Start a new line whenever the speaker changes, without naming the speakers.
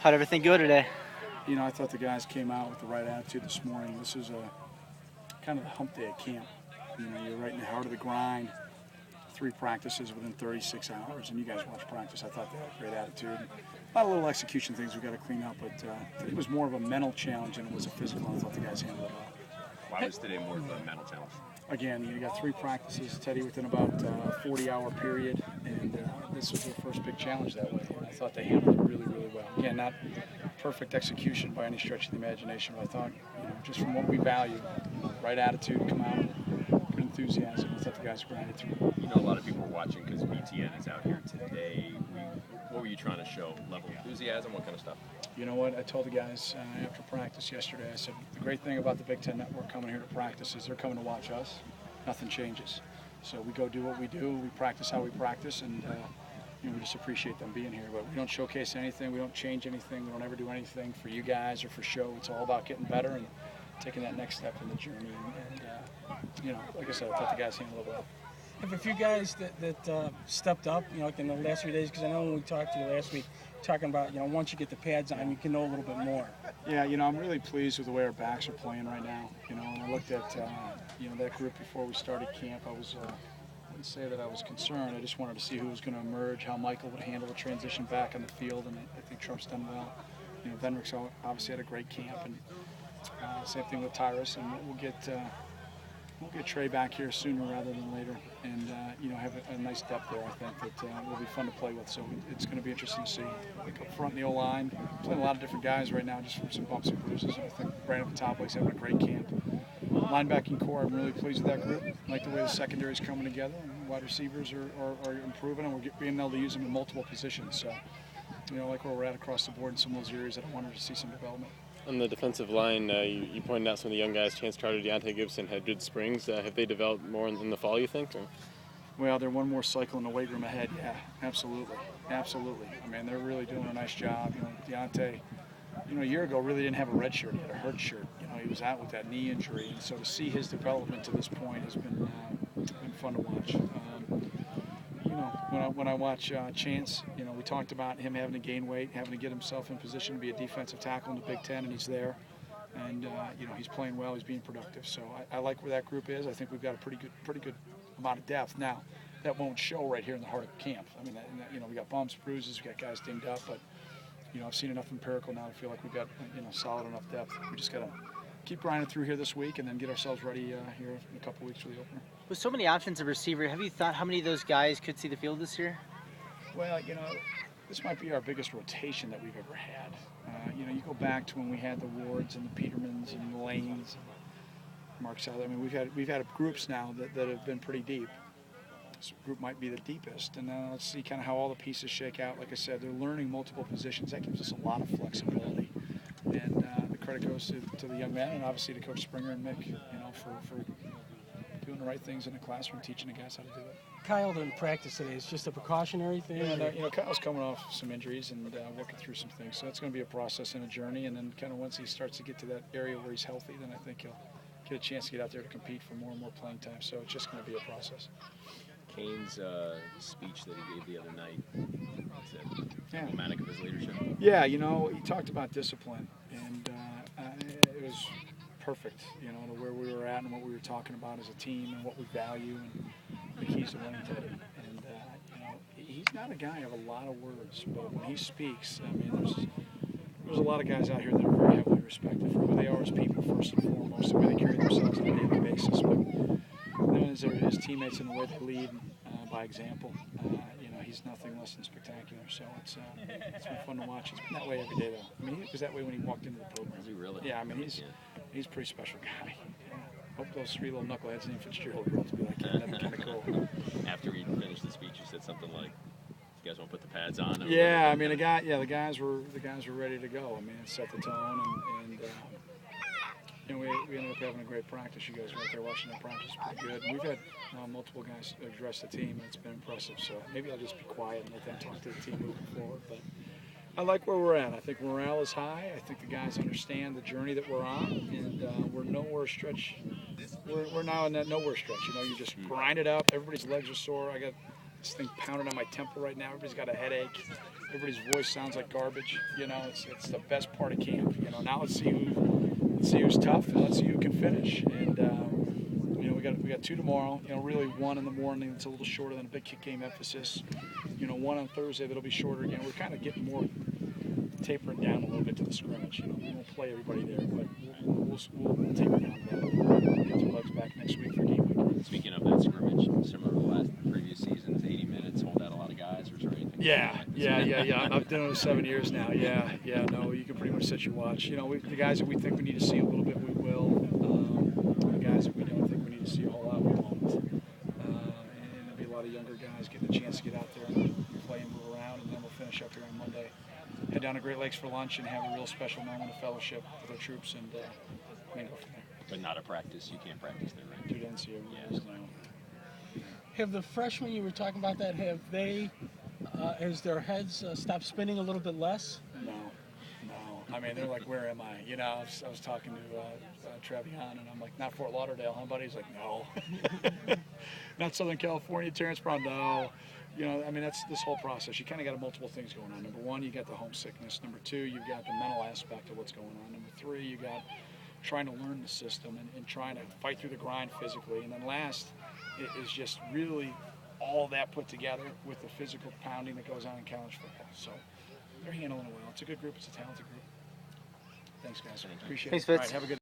How'd everything go today?
You know, I thought the guys came out with the right attitude this morning. This is kind of the hump day at camp. You know, you're right in the heart of the grind. 3 practices within 36 hours, and you guys watched practice. I thought they had a great attitude. A lot of little execution things we got to clean up, but it was more of a mental challenge than it was a physical. I thought the guys handled it well.
Why was today more of a mental challenge?
Again, you got 3 practices, Teddy, within about a 40-hour period, and this was their first big challenge that way. And I thought they handled it really, really well. Again, not perfect execution by any stretch of the imagination, but I thought, you know, just from what we value, right attitude, come out, good enthusiasm. I thought the guys grinded through.
You know, a lot of people are watching because BTN is out here today. What were you trying to show? Level of enthusiasm? What kind of stuff?
You know what? I told the guys after practice yesterday, I said, the great thing about the Big Ten Network coming here to practice is they're coming to watch us. Nothing changes. So we go do what we do. We practice how we practice, and you know, we just appreciate them being here. But we don't showcase anything. We don't change anything. We don't ever do anything for you guys or for show. It's all about getting better and taking that next step in the journey. And you know, like I said, I thought the guys handled it well.
Have a few guys that stepped up, you know, like in the last few days, because I know when we talked to you last week, talking about, you know, once you get the pads on, you can know a little bit more.
Yeah, you know, I'm really pleased with the way our backs are playing right now. You know, and I looked at, you know, that group before we started camp. I wouldn't say that I was concerned. I just wanted to see who was going to emerge, how Michael would handle the transition back on the field, and I think Trump's done well. You know, Venrick's obviously had a great camp, and same thing with Tyrus, and we'll get Trey back here sooner rather than later, and you know, have a nice depth there. I think that will be fun to play with. So it's going to be interesting to see. I think up front in the O-line, playing a lot of different guys right now, just from some bumps and bruises. I think Brandon Patopoulos having a great camp. Linebacking core, I'm really pleased with that group. I like the way the secondary is coming together, and wide receivers are improving, and we're being able to use them in multiple positions. So, you know, like where we're at across the board in some of those areas that I wanted to see some development.
On the defensive line, you pointed out some of the young guys, Chance Carter, Deontay Gibson, had good springs. Have they developed more in the fall, you think? Or?
Well, they're one more cycle in the weight room ahead, yeah, absolutely. Absolutely. I mean, they're really doing a nice job. You know, Deontay, you know, a year ago really didn't have a red shirt. He had a hurt shirt. You know, he was out with that knee injury. And so to see his development to this point has been fun to watch. You know, when I watch Chance, you know, we talked about him having to gain weight, having to get himself in position to be a defensive tackle in the Big Ten, and he's there. And you know, he's playing well, he's being productive. So I like where that group is. I think we've got a pretty good amount of depth. Now, that won't show right here in the heart of camp. I mean, you know, we got bumps, bruises, we got guys dinged up, but you know, I've seen enough empirical now to feel like we've got, you know, solid enough depth. We just got to keep grinding through here this week and then get ourselves ready here in a couple weeks for the opener.
With so many options of receiver, have you thought how many of those guys could see the field this year?
Well, you know, this might be our biggest rotation that we've ever had. You know, you go back to when we had the Wards and the Petermans and the Lanes and Mark South. I mean, we've had groups now that have been pretty deep. This group might be the deepest, and let's see kind of how all the pieces shake out. Like I said, they're learning multiple positions. That gives us a lot of flexibility, and the credit goes to the young men and obviously to Coach Springer and Mick, you know, for doing the right things in the classroom, teaching the guys how to do it.
Kyle didn't practice today. It's just a precautionary thing.
Yeah, you know, Kyle's coming off some injuries and working through some things, so it's going to be a process and a journey. And then kind of once he starts to get to that area where he's healthy, then I think he'll get a chance to get out there to compete for more and more playing time. So it's just going to be a process.
Kane's speech that he gave the other night, is it emblematic of his leadership?
Yeah, you know, he talked about discipline, and it was perfect, you know, to where we were at and what we were talking about as a team and what we value and the keys to winning today. And, you know, he's not a guy of a lot of words, but when he speaks, I mean, there's a lot of guys out here that are very heavily respected for who they are as people, first and foremost, the way they carry themselves on a daily basis. But then as his teammates and the way they lead by example, you know, he's nothing less than spectacular. So it's been fun to watch. He's been that way every day, though. I mean, he was that way when he walked into the program.
Is he really?
Yeah, I mean, he's a pretty special guy. Yeah. Hope those 3 little knuckleheads named Fitzgerald grow up to be like him. That'd be kind of cool.
After he finished the speech, you said something like, "You guys want to put the pads on?"
Yeah, I mean, the guys were ready to go. I mean, it set the tone, and you know, we ended up having a great practice. You guys were out there watching that practice, pretty good. And we've had multiple guys address the team, and it's been impressive. So maybe I'll just be quiet and let them talk to the team moving forward. But I like where we're at. I think morale is high. I think the guys understand the journey that we're on, and we're nowhere stretch. We're now in that nowhere stretch. You know, you just grind it up. Everybody's legs are sore. I got this thing pounding on my temple right now. Everybody's got a headache. everybody's voice sounds like garbage. You know, it's the best part of camp. You know, now let's see who's tough and let's see who can finish. And you know, we got 2 tomorrow. You know, really 1 in the morning. It's a little shorter than a big kick game emphasis. You know, 1 on Thursday that'll be shorter again. We're kind of getting more tapering down a little bit to the scrimmage. You know, we won't play everybody there, but we'll taper down a bit. Get their legs back next week for game week.
Speaking of that scrimmage, similar to the previous seasons, 80 minutes, hold out a lot of guys, or is there anything?
Yeah. I've done it 7 years now. Yeah. No, you can pretty much set your watch. You know, the guys that we think we need to see a little bit, we will. The guys that we don't think we need to see a whole lot, we won't. And there'll be a lot of younger guys getting a chance to get out there and play and move around, and then we'll finish up here on Monday. Head down to Great Lakes for lunch and have a real special moment of fellowship with our troops, and then go from there.
But not a practice. You can't practice there, right?
Dude, NCAA rules now.
Have the freshmen you were talking about that, have they, has their heads stopped spinning a little bit less?
No. I mean, they're like, where am I? You know, I was talking to Travion, and I'm like, not Fort Lauderdale, huh, buddy? He's like, no. Not Southern California, Terrence Brown, no. You know, I mean, that's this whole process. You kind of got multiple things going on. Number 1, you got the homesickness. Number 2, you've got the mental aspect of what's going on. Number 3, you got trying to learn the system and trying to fight through the grind physically. And then last is just really all that put together with the physical pounding that goes on in college football. So they're handling it well. It's a good group. It's a talented group. Thanks, guys. Appreciate
Thanks,
it. All
Fitz.
right, have a good